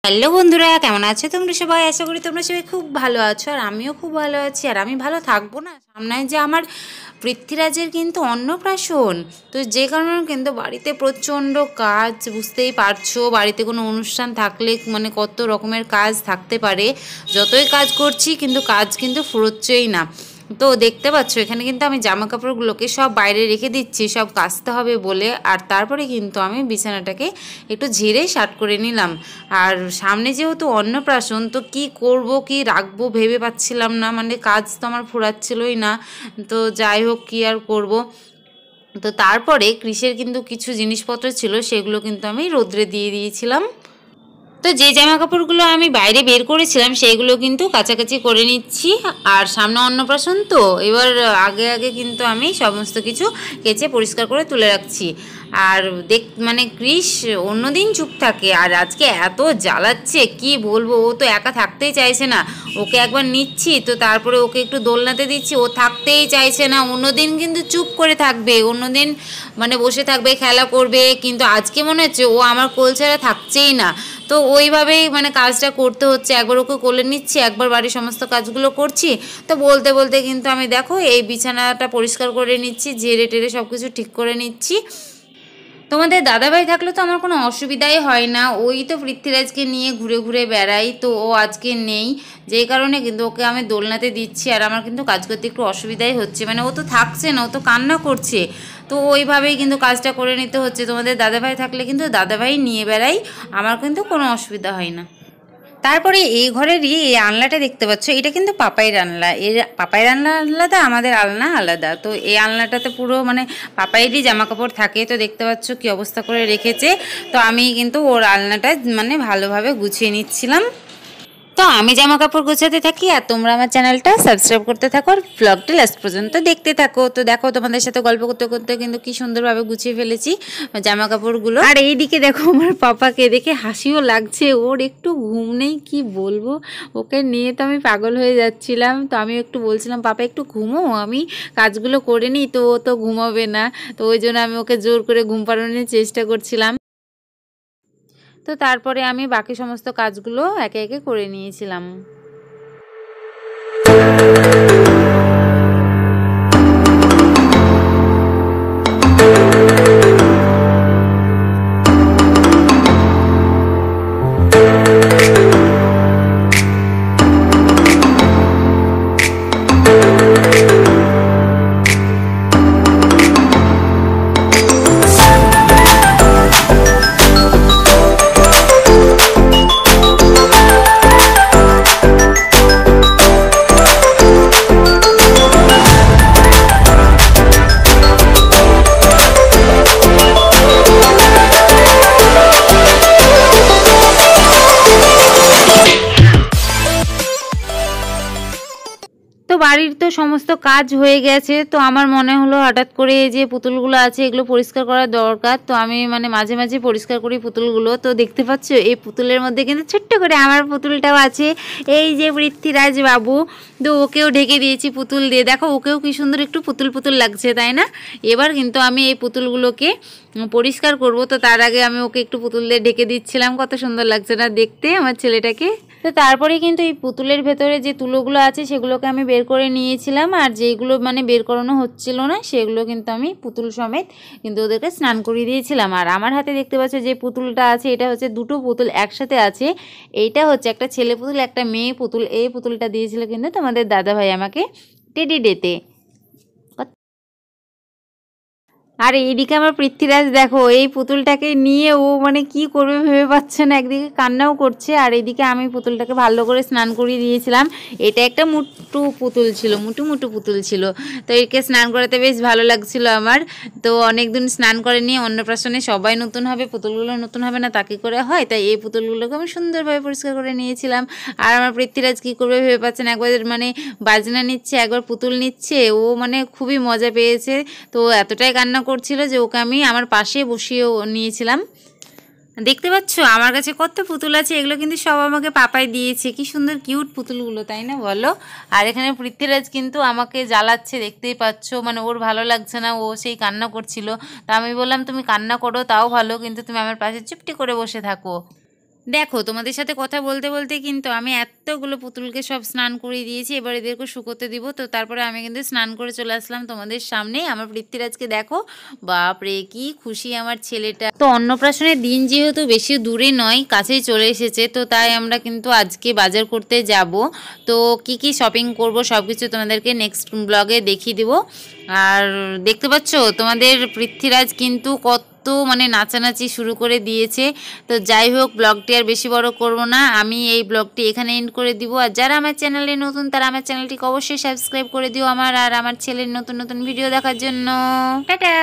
Hello বন্ধুরা, কেমন আছো তোমরা সবাই? আশা করি তোমরা সবাই খুব ভালো আছো, আর আমিও খুব ভালো আছি। আর আমি ভালো থাকবো না, সামনে যে আমার পৃথ্বীরাজের কিন্তু অন্নপ্রাশন। তো যে কারণে কিন্তু বাড়িতে প্রচণ্ড কাজ, বুঝতেই পারছো বাড়িতে কোনো অনুষ্ঠান থাকলে মানে কত রকমের কাজ থাকতে পারে। যতই কাজ করছি কিন্তু কাজ কিন্তু ফুরোচ্ছেই না। তো দেখতে পাচ্ছ এখানে কিন্তু আমি জামা কাপড়গুলোকে সব বাইরে রেখে দিচ্ছি, সব কাচতে হবে বলে। আর তারপরে কিন্তু আমি বিছানাটাকে একটু ঝেড়ে শার্ট করে নিলাম। আর সামনে যেহেতু অন্নপ্রাশন, তো কি করব কি রাখবো ভেবে পাচ্ছিলাম না, মানে কাজ তো আমার ফুরাচ্ছিলই না। তো যাই হোক, কী আর করব। তো তারপরে কৃষের কিন্তু কিছু জিনিসপত্র ছিল, সেগুলো কিন্তু আমি রোদ্রে দিয়ে দিয়েছিলাম। তো যে জামা কাপড়গুলো আমি বাইরে বের করেছিলাম সেইগুলো কিন্তু কাছাকাছি করে নিচ্ছি। আর সামনে অন্নপ্রাশন, তো এবার আগে আগে কিন্তু আমি সমস্ত কিছু কেচে পরিষ্কার করে তুলে রাখছি। আর মানে কৃষ অন্যদিন চুপ থাকে, আর আজকে এত জ্বালাচ্ছে কি বলবো। ও তো একা থাকতেই চাইছে না। ওকে একবার নিচ্ছি তো তারপরে ওকে একটু দোলনাতে দিচ্ছি, ও থাকতেই চাইছে না। অন্যদিন কিন্তু চুপ করে থাকবে, অন্যদিন মানে বসে থাকবে, খেলা করবে, কিন্তু আজকে মনে হচ্ছে ও আমার কোল ছাড়া থাকছেই না। তো ওইভাবেই মানে কাজটা করতে হচ্ছে, একবার ওকে কোলে নিচ্ছি, একবার বাড়ির সমস্ত কাজগুলো করছি। তো বলতে বলতে কিন্তু আমি দেখো এই বিছানাটা পরিষ্কার করে নিচ্ছি, ঝেড়ে টেরে সব কিছু ঠিক করে নিচ্ছি। তোমাদের দাদাভাই থাকলে তো আমার কোনো অসুবিধাই হয় না, ওই তো পৃথ্বীরাজকে নিয়ে ঘুরে ঘুরে বেড়াই। তো ও আজকে নেই, যেই কারণে কিন্তু ওকে আমি দোলনাতে দিচ্ছি। আর আমার কিন্তু কাজ করতে একটু অসুবিধাই হচ্ছে, মানে ও তো থাকছে না, ও তো কান্না করছে। তো ওইভাবেই কিন্তু কাজটা করে নিতে হচ্ছে। তোমাদের দাদাভাই থাকলে কিন্তু দাদাভাই নিয়ে বেড়াই, আমার কিন্তু কোনো অসুবিধা হয় না। তারপরে এই ঘরেরই এই আলনাটা দেখতে পাচ্ছ, এটা কিন্তু পাপাইয়ের আলনা। এর পাপাইয়ের আলনা আলাদা, আমাদের আলনা আলাদা। তো এই আলনাটাতে পুরো মানে পাপাইয়েরই জামা কাপড় থাকে। তো দেখতে পাচ্ছ কি অবস্থা করে রেখেছে। তো আমি কিন্তু ওর আলনাটা মানে ভালোভাবে গুছিয়ে নিচ্ছিলাম। তো আমি জামা কাপড় গোছাতে থাকি, আর তোমরা আমার চ্যানেলটা সাবস্ক্রাইব করতে থাকো, আর ব্লগটা লাস্ট পর্যন্ত দেখতে থাকো। তো দেখো তোমাদের সাথে গল্প করতে করতে কিন্তু কি সুন্দরভাবে গুছিয়ে ফেলেছি জামা কাপড়গুলো। আর এইদিকে দেখো আমার পাপাকে দেখে হাসিও লাগছে, ওর একটু ঘুম নেই কি বলবো। ওকে নিয়ে তো আমি পাগল হয়ে যাচ্ছিলাম। তো আমি একটু বলছিলাম পাপা একটু ঘুমো, আমি কাজগুলো করে নিই। তো ও তো ঘুমাবে না, তো ওই জন্য আমি ওকে জোর করে ঘুম পাড়ানোর চেষ্টা করছিলাম। তো তারপরে আমি বাকি সমস্ত কাজগুলো একে একে করে নিয়েছিলাম। তো বাড়ির তো সমস্ত কাজ হয়ে গেছে। তো আমার মনে হলো হঠাৎ করে এই যে পুতুলগুলো আছে এগুলো পরিষ্কার করা দরকার। তো আমি মানে মাঝে মাঝে পরিষ্কার করি পুতুলগুলো। তো দেখতে পাচ্ছ এই পুতুলের মধ্যে কিন্তু ছোট্ট করে আমার পুতুলটাও আছে, এই যে পৃথ্বীরাজ বাবু। তো ওকেও ঢেকে দিয়েছি পুতুল দিয়ে, দেখো ওকেও কি সুন্দর একটু পুতুল পুতুল লাগছে, তাই না? এবার কিন্তু আমি এই পুতুলগুলোকে পরিষ্কার করব। তো তার আগে আমি ওকে একটু পুতুল দিয়ে ঢেকে দিচ্ছিলাম, কত সুন্দর লাগছে না দেখতে আমার ছেলেটাকে। তো তারপরে কিন্তু এই পুতুলের ভেতরে যে তুলোগুলো আছে সেগুলোকে আমি বের করে নিয়েছিলাম, আর যেগুলো মানে বের করানো হচ্ছিল না সেগুলো কিন্তু আমি পুতুল সমেত কিন্তু ওদেরকে স্নান করিয়ে দিয়েছিলাম। আর আমার হাতে দেখতে পাচ্ছ যে পুতুলটা আছে, এটা হচ্ছে দুটো পুতুল একসাথে আছে। এইটা হচ্ছে একটা ছেলে পুতুল, একটা মেয়ে পুতুল। এই পুতুলটা দিয়েছিল কিন্তু তোমাদের দাদাভাই আমাকে টেডি ডেতে। আর এইদিকে আমার পৃথ্বীরাজ দেখো এই পুতুলটাকে নিয়ে ও মানে কি করবে ভেবে পাচ্ছে না, একদিকে কান্নাও করছে। আর এইদিকে আমি পুতুলটাকে ভালো করে স্নান করিয়ে দিয়েছিলাম। এটা একটা মুটু পুতুল ছিল, মুটু মুটু পুতুল ছিল। তো একে স্নান করাতে বেশ ভালো লাগছিল আমার। তো অনেক দিন স্নান করেনি, অন্নপ্রাশনে সবাই নতুন হবে, পুতুলগুলো নতুন হবে না, তাকে করে হয়। তাই এই পুতুলগুলোকে আমি সুন্দরভাবে পরিষ্কার করে নিয়েছিলাম। আর আমার পৃথ্বীরাজ কী করবে ভেবে পাচ্ছে না, একবার মানে বাজনা নিচ্ছে, একবার পুতুল নিচ্ছে। ও মানে খুবই মজা পেয়েছে। তো এতটাই কান্না করছিল যে ওকে আমি আমার পাশে বসিয়েও নিয়েছিলাম। দেখতে পাচ্ছ আমার কাছে কত পুতুল আছে, এগুলো কিন্তু সব আমাকে পাপাই দিয়েছে। কি সুন্দর কিউট পুতুলগুলো, তাই না বলো? আর এখানে পৃথ্বীরাজ কিন্তু আমাকে জ্বালাচ্ছে, দেখতেই পাচ্ছ, মানে ওর ভালো লাগছে না, ও সেই কান্না করছিল। তা আমি বললাম তুমি কান্না করো তাও ভালো, কিন্তু তুমি আমার পাশে চুপটি করে বসে থাকো। দেখো তোমাদের সাথে কথা বলতে বলতে কিন্তু আমি এতগুলো পুতুলকে সব স্নান করিয়ে দিয়েছি, এবার এদেরকে শুকোতে দিব। তো তারপরে আমি কিন্তু স্নান করে চলে আসলাম তোমাদের সামনে। আমার পৃথ্বীরাজকে দেখো, বাপরে কি খুশি আমার ছেলেটা। তো অন্নপ্রাশনের দিন যেহেতু বেশি দূরে নয়, কাছেই চলে এসেছে, তো তাই আমরা কিন্তু আজকে বাজার করতে যাব। তো কি কি শপিং করব সব কিছু তোমাদেরকে নেক্সট ব্লগে দেখিয়ে দেবো। আর দেখতে পাচ্ছ তোমাদের পৃথ্বীরাজ কিন্তু কত মানে নাচানাচি শুরু করে দিয়েছে। তো যাই হোক, ব্লগটি আর বেশি বড় করব না, আমি এই ব্লগটি এখানে এন্ড করে দিব। আর যারা আমার চ্যানেলে নতুন তারা আমার চ্যানেলটিকে অবশ্যই সাবস্ক্রাইব করে দিও আমার, আর আমার ছেলের নতুন নতুন ভিডিও দেখার জন্য। টাটা।